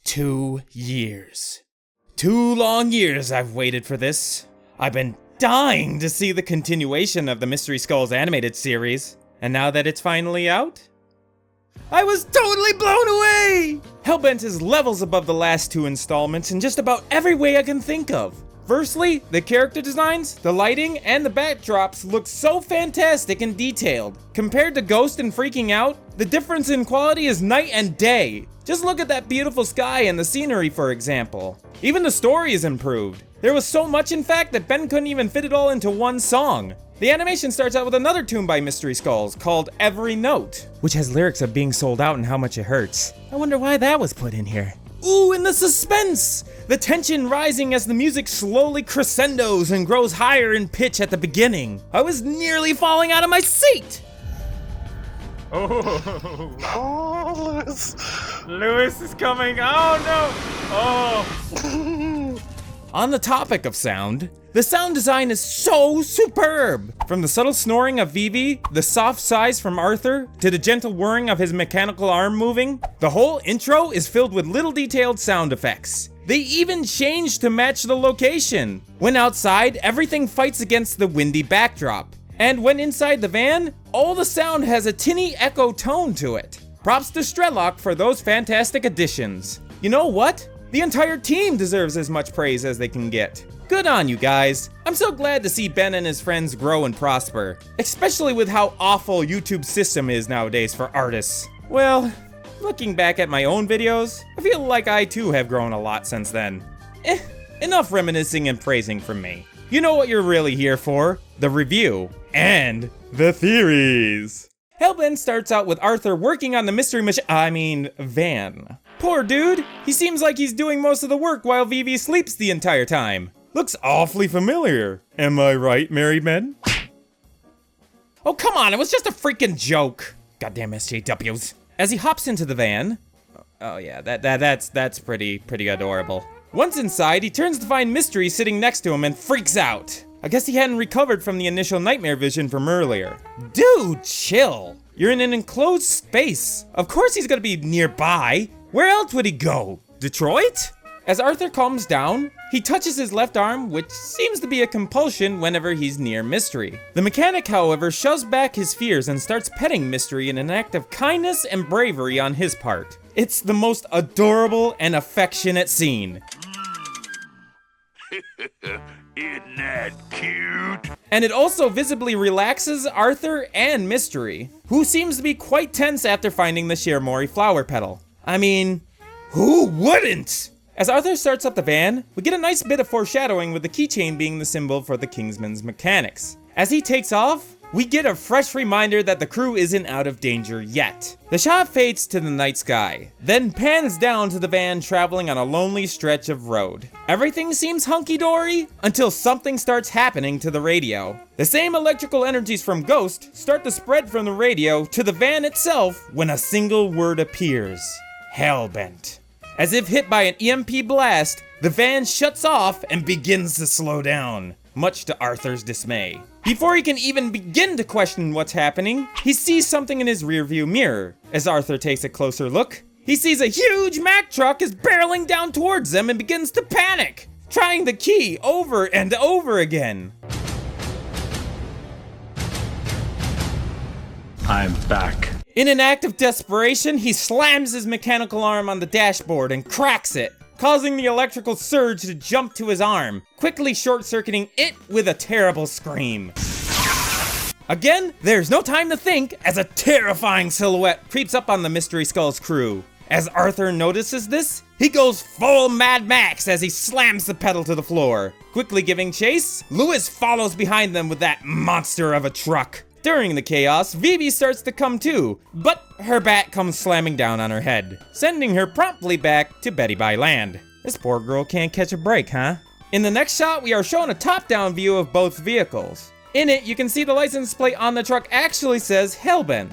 Two years. 2 long years I've waited for this. I've been dying to see the continuation of the Mystery Skulls animated series, and now that it's finally out, I was totally blown away! Hellbent is levels above the last 2 installments in just about every way I can think of. Firstly, the character designs, the lighting, and the backdrops look so fantastic and detailed. Compared to Ghost and Freaking Out, the difference in quality is night and day. Just look at that beautiful sky and the scenery, for example. Even the story is improved. There was so much, in fact, that Ben couldn't even fit it all into one song. The animation starts out with another tune by Mystery Skulls called Every Note, which has lyrics of being sold out and how much it hurts. I wonder why that was put in here. Ooh, and the suspense! The tension rising as the music slowly crescendos and grows higher in pitch at the beginning. I was nearly falling out of my seat! Oh, Lewis. Lewis is coming. Oh no. Oh. On the topic of sound, the sound design is so superb. From the subtle snoring of Vivi, the soft sighs from Arthur, to the gentle whirring of his mechanical arm moving, the whole intro is filled with little detailed sound effects. They even changed to match the location. When outside, everything fights against the windy backdrop. And when inside the van, all the sound has a tinny echo tone to it. Props to Strelok for those fantastic additions. You know what? The entire team deserves as much praise as they can get. Good on you guys. I'm so glad to see Ben and his friends grow and prosper, especially with how awful YouTube's system is nowadays for artists. Well, looking back at my own videos, I feel like I too have grown a lot since then. Enough reminiscing and praising from me. You know what you're really here for, the review. And the theories. Hellbent starts out with Arthur working on the mystery van. Poor dude, he seems like he's doing most of the work while Vivi sleeps the entire time. Looks awfully familiar. Am I right, married men? Oh, come on, it was just a freaking joke. Goddamn SJWs. As he hops into the van. Oh yeah, that's pretty adorable. Once inside, he turns to find Mystery sitting next to him and freaks out. I guess he hadn't recovered from the initial nightmare vision from earlier. Dude, chill. You're in an enclosed space. Of course he's gonna be nearby. Where else would he go? Detroit? As Arthur calms down, he touches his left arm, which seems to be a compulsion whenever he's near Mystery. The mechanic, however, shoves back his fears and starts petting Mystery in an act of kindness and bravery on his part. It's the most adorable and affectionate scene. Isn't that cute? And it also visibly relaxes Arthur and Mystery, who seems to be quite tense after finding the Shiromori flower petal. I mean, who wouldn't? As Arthur starts up the van, we get a nice bit of foreshadowing with the keychain being the symbol for the Kingsman's mechanics. As he takes off, we get a fresh reminder that the crew isn't out of danger yet. The shot fades to the night sky, then pans down to the van traveling on a lonely stretch of road. Everything seems hunky-dory until something starts happening to the radio. The same electrical energies from Ghost start to spread from the radio to the van itself when a single word appears: Hellbent. As if hit by an EMP blast, the van shuts off and begins to slow down, much to Arthur's dismay. Before he can even begin to question what's happening, he sees something in his rearview mirror. As Arthur takes a closer look, he sees a huge Mack truck is barreling down towards them and begins to panic, trying the key over and over again. I'm back. In an act of desperation, he slams his mechanical arm on the dashboard and cracks it, causing the electrical surge to jump to his arm, quickly short-circuiting it with a terrible scream. Again, there's no time to think as a terrifying silhouette creeps up on the Mystery Skulls crew. As Arthur notices this, he goes full Mad Max as he slams the pedal to the floor. Quickly giving chase, Lewis follows behind them with that monster of a truck. During the chaos, Vivi starts to come too, but her bat comes slamming down on her head, sending her promptly back to Betty by Land. This poor girl can't catch a break, huh? In the next shot, we are shown a top-down view of both vehicles. In it, you can see the license plate on the truck actually says Hellbent,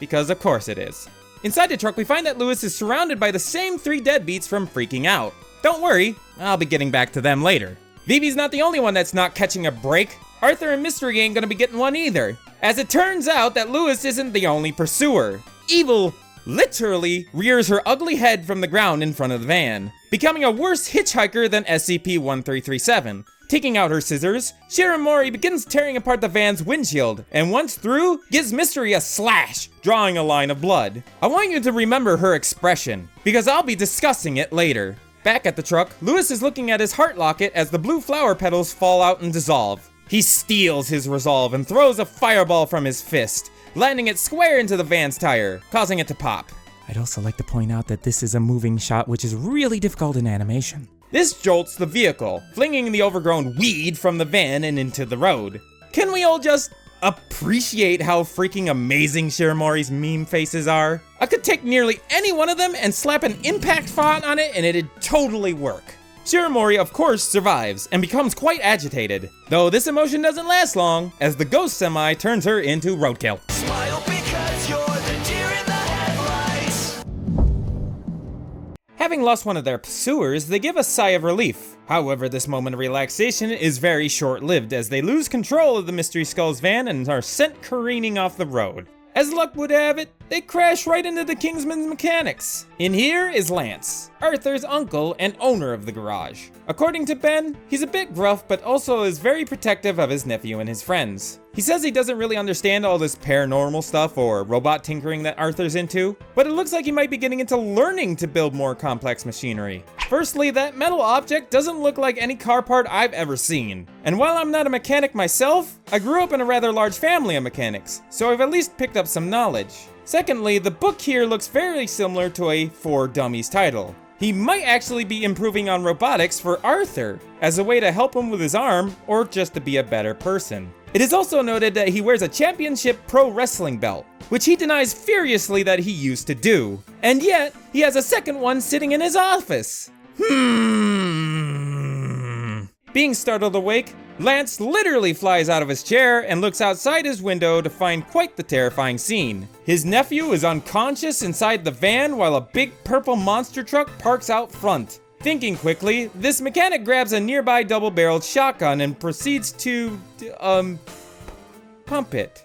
because of course it is. Inside the truck, we find that Lewis is surrounded by the same 3 deadbeats from Freaking Out. Don't worry, I'll be getting back to them later. Vivi's not the only one that's not catching a break. Arthur and Mystery ain't gonna be getting one either. As it turns out that Lewis isn't the only pursuer. Evil literally rears her ugly head from the ground in front of the van, becoming a worse hitchhiker than SCP-1337. Taking out her scissors, Shiramori begins tearing apart the van's windshield, and once through, gives Mystery a slash, drawing a line of blood. I want you to remember her expression, because I'll be discussing it later. Back at the truck, Lewis is looking at his heart locket as the blue flower petals fall out and dissolve. He steals his resolve and throws a fireball from his fist, landing it square into the van's tire, causing it to pop. I'd also like to point out that this is a moving shot, which is really difficult in animation. This jolts the vehicle, flinging the overgrown weed from the van and into the road. Can we all just appreciate how freaking amazing Shiramori's meme faces are? I could take nearly any one of them and slap an impact font on it and it'd totally work. Shiramori, of course, survives and becomes quite agitated, though this emotion doesn't last long, as the ghost semi turns her into roadkill. Smile because you're the deer in the headlights. Having lost one of their pursuers, they give a sigh of relief. However, this moment of relaxation is very short-lived as they lose control of the Mystery Skull's van and are sent careening off the road. As luck would have it, they crash right into the Kingsman's mechanics. In here is Lance, Arthur's uncle and owner of the garage. According to Ben, he's a bit gruff but also is very protective of his nephew and his friends. He says he doesn't really understand all this paranormal stuff or robot tinkering that Arthur's into, but it looks like he might be getting into learning to build more complex machinery. Firstly, that metal object doesn't look like any car part I've ever seen. And while I'm not a mechanic myself, I grew up in a rather large family of mechanics, so I've at least picked up some knowledge. Secondly, the book here looks very similar to a For Dummies title. He might actually be improving on robotics for Arthur, as a way to help him with his arm, or just to be a better person. It is also noted that he wears a championship pro wrestling belt, which he denies furiously that he used to do. And yet, he has a second one sitting in his office. Being startled awake, Lance literally flies out of his chair and looks outside his window to find quite the terrifying scene. His nephew is unconscious inside the van while a big purple monster truck parks out front. Thinking quickly, this mechanic grabs a nearby double-barreled shotgun and proceeds to, pump it.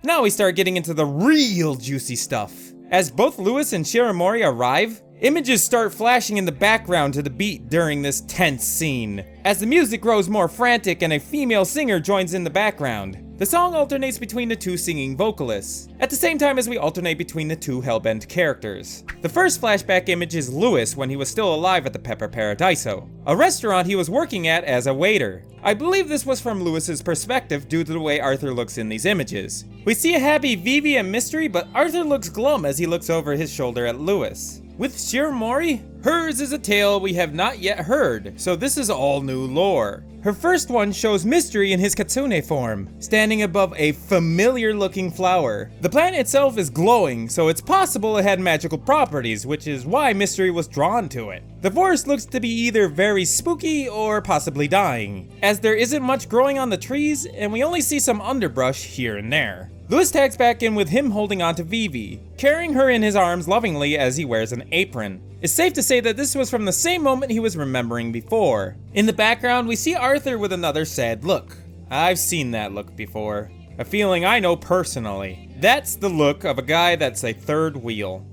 Now we start getting into the real juicy stuff. As both Lewis and Shiramori arrive, images start flashing in the background to the beat during this tense scene. As the music grows more frantic and a female singer joins in the background, the song alternates between the two singing vocalists, at the same time as we alternate between the two Hellbent characters. The first flashback image is Lewis when he was still alive at the Pepper Paradiso, a restaurant he was working at as a waiter. I believe this was from Lewis's perspective due to the way Arthur looks in these images. We see a happy Vivi and Mystery, but Arthur looks glum as he looks over his shoulder at Lewis. With Shiramori, hers is a tale we have not yet heard, so this is all new lore. Her first one shows Mystery in his kitsune form, standing above a familiar-looking flower. The plant itself is glowing, so it's possible it had magical properties, which is why Mystery was drawn to it. The forest looks to be either very spooky or possibly dying, as there isn't much growing on the trees, and we only see some underbrush here and there. Lewis tags back in with him holding onto Vivi, carrying her in his arms lovingly as he wears an apron. It's safe to say that this was from the same moment he was remembering before. In the background, we see Arthur with another sad look. I've seen that look before. A feeling I know personally. That's the look of a guy that's a third wheel.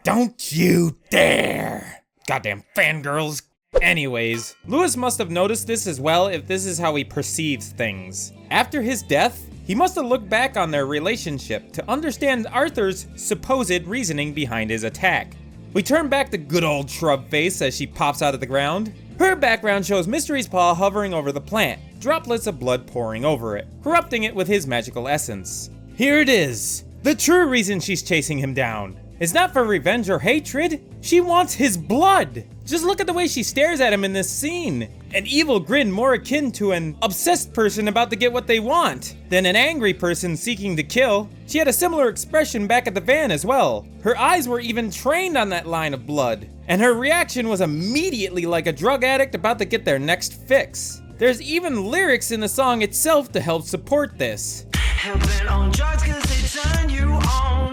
Don't you dare! Goddamn fangirls! Anyways, Lewis must have noticed this as well if this is how he perceives things. After his death, he must have looked back on their relationship to understand Arthur's supposed reasoning behind his attack. We turn back to good old Shrub Face as she pops out of the ground. Her background shows Mystery's paw hovering over the plant, droplets of blood pouring over it, corrupting it with his magical essence. Here it is, the true reason she's chasing him down. It's not for revenge or hatred, she wants his blood! Just look at the way she stares at him in this scene. An evil grin more akin to an obsessed person about to get what they want than an angry person seeking to kill. She had a similar expression back at the van as well. Her eyes were even trained on that line of blood, and her reaction was immediately like a drug addict about to get their next fix. There's even lyrics in the song itself to help support this. Hellbent on drugs 'cause they turn you on.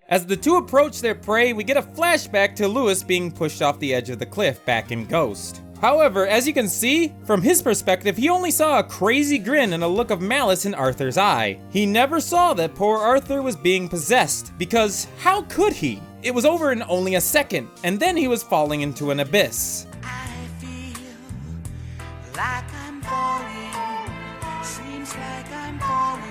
As the two approach their prey, we get a flashback to Lewis being pushed off the edge of the cliff back in Ghost. However, as you can see, from his perspective, he only saw a crazy grin and a look of malice in Arthur's eye. He never saw that poor Arthur was being possessed, because how could he? It was over in only a second, and then he was falling into an abyss. I feel like I'm falling. Seems like I'm falling.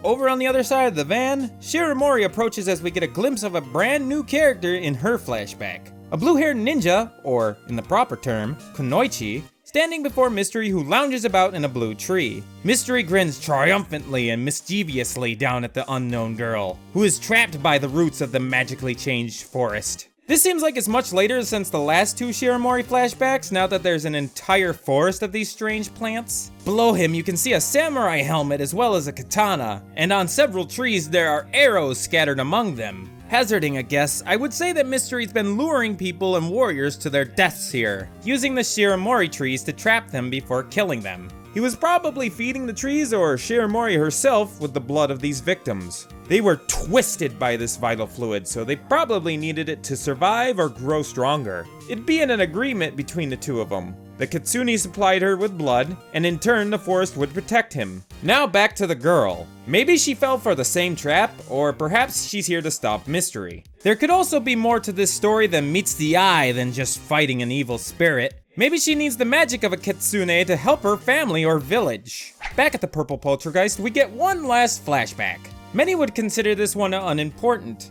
Over on the other side of the van, Shiramori approaches as we get a glimpse of a brand new character in her flashback. A blue-haired ninja, or in the proper term, kunoichi, standing before Mystery, who lounges about in a blue tree. Mystery grins triumphantly and mischievously down at the unknown girl, who is trapped by the roots of the magically changed forest. This seems like it's much later since the last two Shiramori flashbacks, now that there's an entire forest of these strange plants. Below him, you can see a samurai helmet as well as a katana, and on several trees there are arrows scattered among them. Hazarding a guess, I would say that Mystery's been luring people and warriors to their deaths here, using the Shiramori trees to trap them before killing them. He was probably feeding the trees or Shiramori herself with the blood of these victims. They were twisted by this vital fluid, so they probably needed it to survive or grow stronger. It'd be in an agreement between the two of them. The Kitsune supplied her with blood, and in turn the forest would protect him. Now back to the girl. Maybe she fell for the same trap, or perhaps she's here to stop Mystery. There could also be more to this story than meets the eye than just fighting an evil spirit. Maybe she needs the magic of a kitsune to help her family or village. Back at the Purple Poltergeist, we get one last flashback. Many would consider this one unimportant.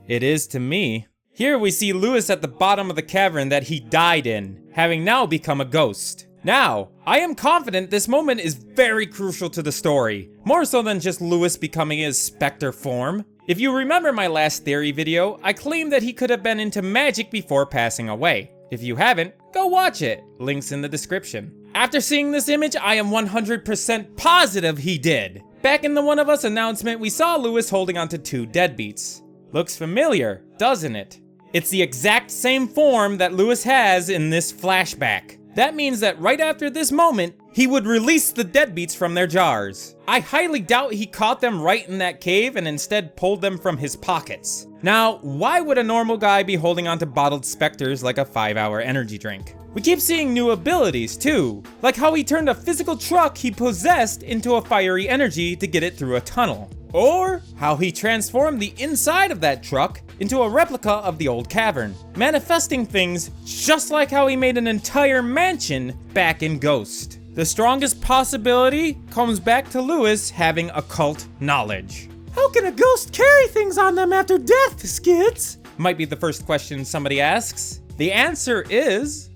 It is to me. Here we see Lewis at the bottom of the cavern that he died in, having now become a ghost. Now, I am confident this moment is very crucial to the story, more so than just Lewis becoming his specter form. If you remember my last theory video, I claimed that he could have been into magic before passing away. If you haven't, go watch it. Links in the description. After seeing this image, I am 100% positive he did. Back in the One of Us announcement, we saw Lewis holding onto two deadbeats. Looks familiar, doesn't it? It's the exact same form that Lewis has in this flashback. That means that right after this moment, he would release the deadbeats from their jars. I highly doubt he caught them right in that cave and instead pulled them from his pockets. Now, why would a normal guy be holding onto bottled specters like a 5-hour energy drink? We keep seeing new abilities too, like how he turned a physical truck he possessed into a fiery energy to get it through a tunnel. Or how he transformed the inside of that truck into a replica of the old cavern, manifesting things just like how he made an entire mansion back in Ghost. The strongest possibility comes back to Lewis having occult knowledge. How can a ghost carry things on them after death, Skids? Might be the first question somebody asks. The answer is,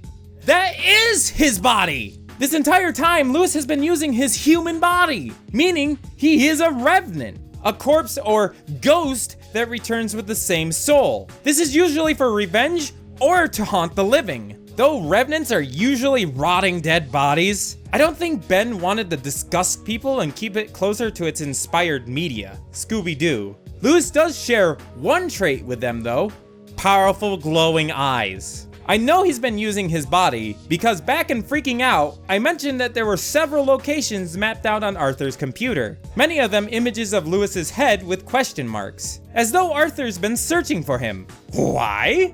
that is his body! This entire time, Lewis has been using his human body, meaning he is a revenant, a corpse or ghost that returns with the same soul. This is usually for revenge or to haunt the living. Though revenants are usually rotting dead bodies, I don't think Ben wanted to disgust people and keep it closer to its inspired media, Scooby-Doo. Lewis does share one trait with them though, powerful glowing eyes. I know he's been using his body, because back in Freaking Out, I mentioned that there were several locations mapped out on Arthur's computer. Many of them images of Lewis's head with question marks, as though Arthur's been searching for him. Why?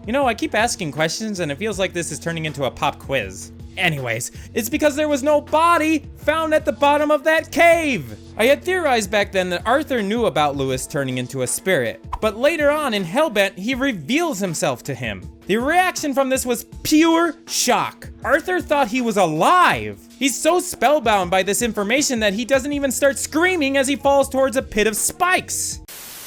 You know, I keep asking questions and it feels like this is turning into a pop quiz. Anyways, it's because there was no body found at the bottom of that cave. I had theorized back then that Arthur knew about Lewis turning into a spirit, but later on in Hellbent, he reveals himself to him. The reaction from this was pure shock. Arthur thought he was alive. He's so spellbound by this information that he doesn't even start screaming as he falls towards a pit of spikes.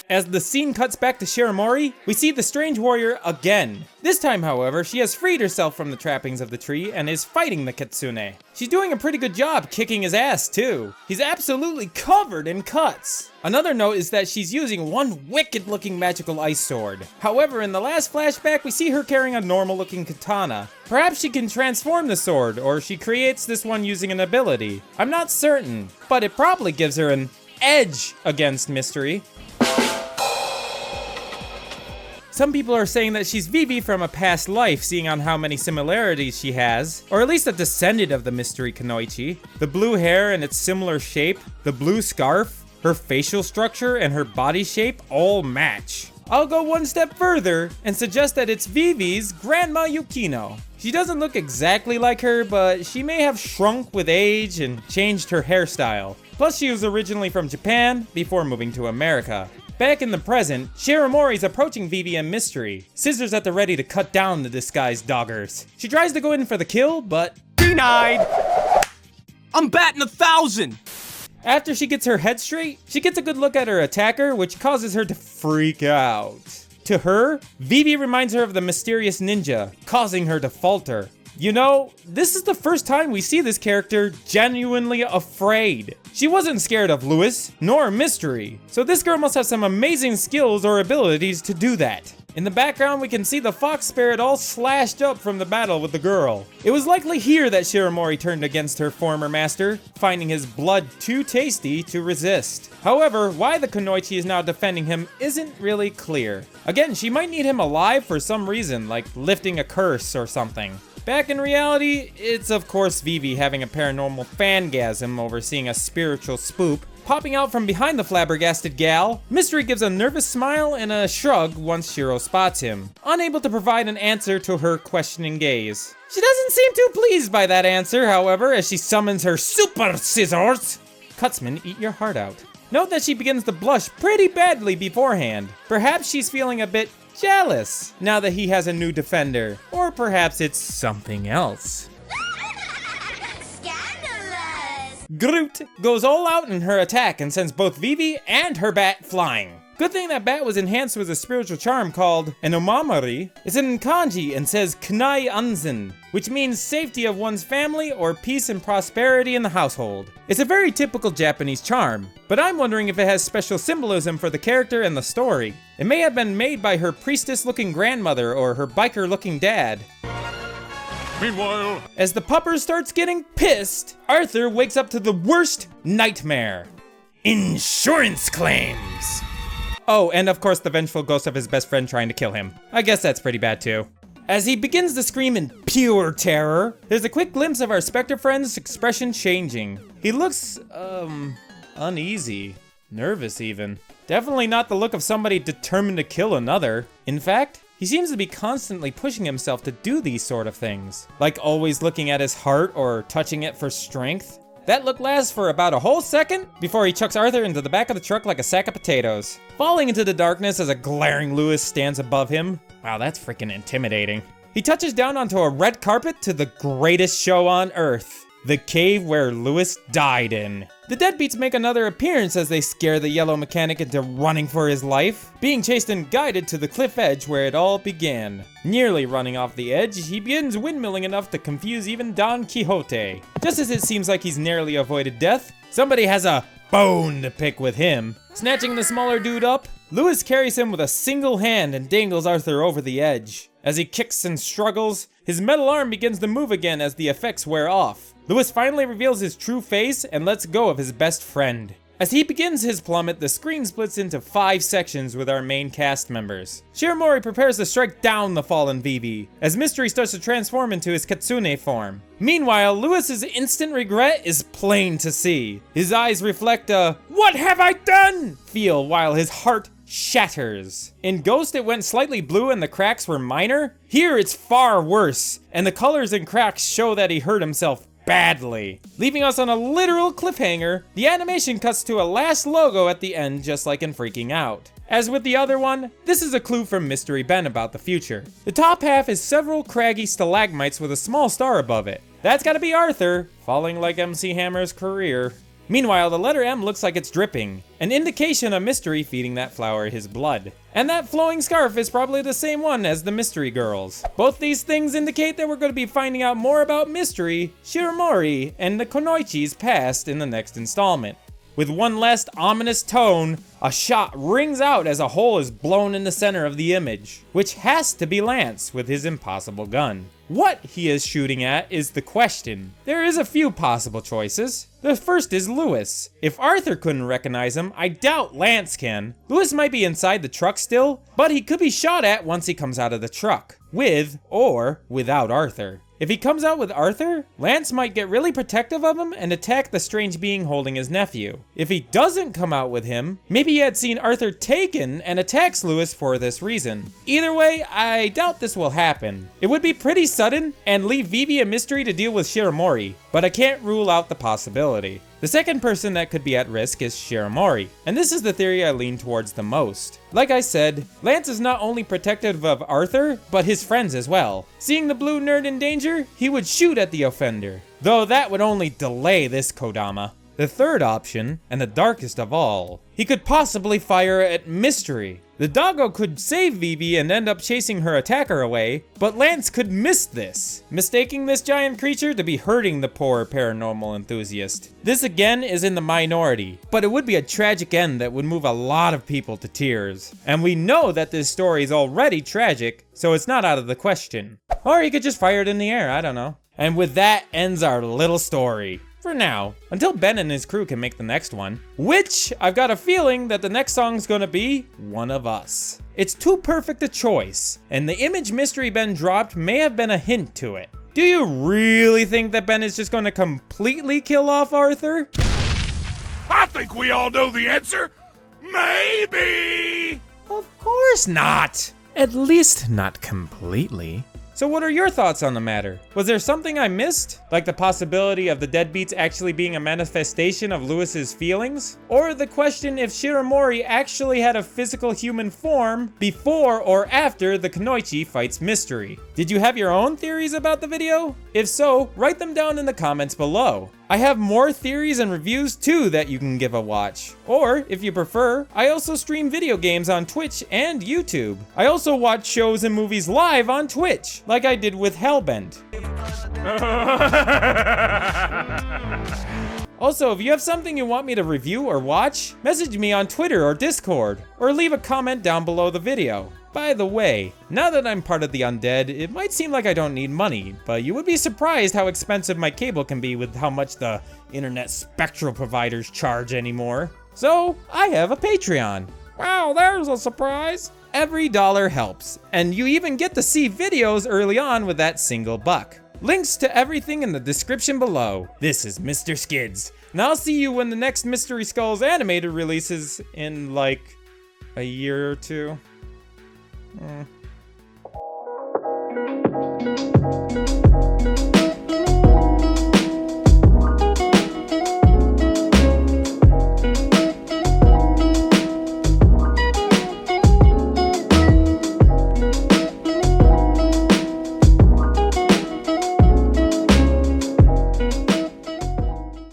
As the scene cuts back to Shiramori, we see the strange warrior again. This time, however, she has freed herself from the trappings of the tree and is fighting the kitsune. She's doing a pretty good job kicking his ass too. He's absolutely covered in cuts. Another note is that she's using one wicked looking magical ice sword. However, in the last flashback, we see her carrying a normal looking katana. Perhaps she can transform the sword, or she creates this one using an ability. I'm not certain, but it probably gives her an edge against Mystery. Some people are saying that she's Vivi from a past life, seeing on how many similarities she has, or at least a descendant of the mystery Kunoichi. The blue hair and its similar shape, the blue scarf, Her facial structure and her body shape all match. I'll go one step further and suggest that it's Vivi's Grandma Yukino. She doesn't look exactly like her, but she may have shrunk with age and changed her hairstyle. Plus, she was originally from Japan before moving to America. Back in the present, Shiramori's approaching Vivi and Mystery, scissors at the ready to cut down the disguised doggers. She tries to go in for the kill, but denied! I'm batting 1,000! After she gets her head straight, she gets a good look at her attacker, which causes her to freak out. To her, Vivi reminds her of the mysterious ninja, causing her to falter. You know, this is the first time we see this character genuinely afraid. She wasn't scared of Lewis, nor Mystery, so this girl must have some amazing skills or abilities to do that. In the background, we can see the fox spirit all slashed up from the battle with the girl. It was likely here that Shiramori turned against her former master, finding his blood too tasty to resist. However, why the Kunoichi is now defending him isn't really clear. Again, she might need him alive for some reason, like lifting a curse or something. Back in reality, it's of course Vivi having a paranormal fangasm over seeing a spiritual spook. Popping out from behind the flabbergasted gal, Mystery gives a nervous smile and a shrug once Shiro spots him, unable to provide an answer to her questioning gaze. She doesn't seem too pleased by that answer, however, as she summons her super scissors. Cutsman, eat your heart out. Note that she begins to blush pretty badly beforehand. Perhaps she's feeling a bit jealous now that he has a new defender, or perhaps it's something else. Groot goes all out in her attack and sends both Vivi and her bat flying. Good thing that bat was enhanced with a spiritual charm called an omamori. It's in kanji and says Kunai Anzen, which means safety of one's family or peace and prosperity in the household. It's a very typical Japanese charm, but I'm wondering if it has special symbolism for the character and the story. It may have been made by her priestess-looking grandmother or her biker-looking dad. Meanwhile, As the pupper starts getting pissed, Arthur wakes up to the worst nightmare. Insurance claims! Oh, and of course the vengeful ghost of his best friend trying to kill him. I guess that's pretty bad too. As he begins to scream in pure terror, there's a quick glimpse of our Spectre friend's expression changing. He looks, uneasy. Nervous even. Definitely not the look of somebody determined to kill another. In fact, he seems to be constantly pushing himself to do these sort of things, like always looking at his heart or touching it for strength. That look lasts for about a whole second before he chucks Arthur into the back of the truck like a sack of potatoes, falling into the darkness as a glaring Lewis stands above him. Wow, that's freaking intimidating. He touches down onto a red carpet to the greatest show on earth, the cave where Lewis died in. The deadbeats make another appearance as they scare the yellow mechanic into running for his life, being chased and guided to the cliff edge where it all began. Nearly running off the edge, he begins windmilling enough to confuse even Don Quixote. Just as it seems like he's narrowly avoided death, somebody has a bone to pick with him. Snatching the smaller dude up, Lewis carries him with a single hand and dangles Arthur over the edge. As he kicks and struggles, his metal arm begins to move again as the effects wear off. Lewis finally reveals his true face and lets go of his best friend. As he begins his plummet, the screen splits into 5 sections with our main cast members. Shiramori prepares to strike down the fallen Vivi, as Mystery starts to transform into his Kitsune form. Meanwhile, Lewis's instant regret is plain to see. His eyes reflect a "what have I done?" feel while his heart shatters. In Ghost, it went slightly blue and the cracks were minor. Here, it's far worse, and the colors and cracks show that he hurt himself badly. Leaving us on a literal cliffhanger, the animation cuts to a last logo at the end, just like in Freaking Out. As with the other one, this is a clue from Mystery Ben about the future. The top half is several craggy stalagmites with a small star above it. That's gotta be Arthur, falling like MC Hammer's career. Meanwhile, the letter M looks like it's dripping, an indication of Mystery feeding that flower his blood. And that flowing scarf is probably the same one as the Mystery Girls. Both these things indicate that we're going to be finding out more about Mystery, Shiramori, and the Kunoichi's past in the next installment. With one last ominous tone, A shot rings out as a hole is blown in the center of the image, which has to be Lance with his impossible gun. What he is shooting at is the question. There is a few possible choices. The first is Lewis. If Arthur couldn't recognize him, I doubt Lance can. Lewis might be inside the truck still, but he could be shot at once he comes out of the truck, with or without Arthur. If he comes out with Arthur, Lance might get really protective of him and attack the strange being holding his nephew. If he doesn't come out with him, maybe he had seen Arthur taken and attacks Lewis for this reason. Either way, I doubt this will happen. It would be pretty sudden and leave Vivi a mystery to deal with Shiramori, but I can't rule out the possibility. The second person that could be at risk is Shiramori, and this is the theory I lean towards the most. Like I said, Lance is not only protective of Arthur, but his friends as well. Seeing the blue nerd in danger, he would shoot at the offender, though that would only delay this Kodama. The third option, and the darkest of all, he could possibly fire at Mystery. The doggo could save Vivi and end up chasing her attacker away, but Lance could miss this, mistaking this giant creature to be hurting the poor paranormal enthusiast. This again is in the minority, but it would be a tragic end that would move a lot of people to tears. And we know that this story is already tragic, so it's not out of the question. Or he could just fire it in the air, I don't know. And with that ends our little story. For now, until Ben and his crew can make the next one, which I've got a feeling that the next song's gonna be One of Us. It's too perfect a choice, and the image Mystery Ben dropped may have been a hint to it. Do you really think that Ben is just gonna completely kill off Arthur? I think we all know the answer. Maybe. Of course not. At least not completely. So what are your thoughts on the matter? Was there something I missed? Like the possibility of the deadbeats actually being a manifestation of Lewis's feelings? Or the question if Shiramori actually had a physical human form before or after the Kunoichi fights Mystery? Did you have your own theories about the video? If so, write them down in the comments below. I have more theories and reviews too that you can give a watch. Or, if you prefer, I also stream video games on Twitch and YouTube. I also watch shows and movies live on Twitch, like I did with Hellbent. Also, if you have something you want me to review or watch, message me on Twitter or Discord, or leave a comment down below the video. By the way, now that I'm part of the undead, it might seem like I don't need money, but you would be surprised how expensive my cable can be with how much the internet spectral providers charge anymore. So, I have a Patreon. Wow, there's a surprise. Every dollar helps, and you even get to see videos early on with that single buck. Links to everything in the description below. This is MisterSkids, and I'll see you when the next Mystery Skulls animated releases in like a year or two.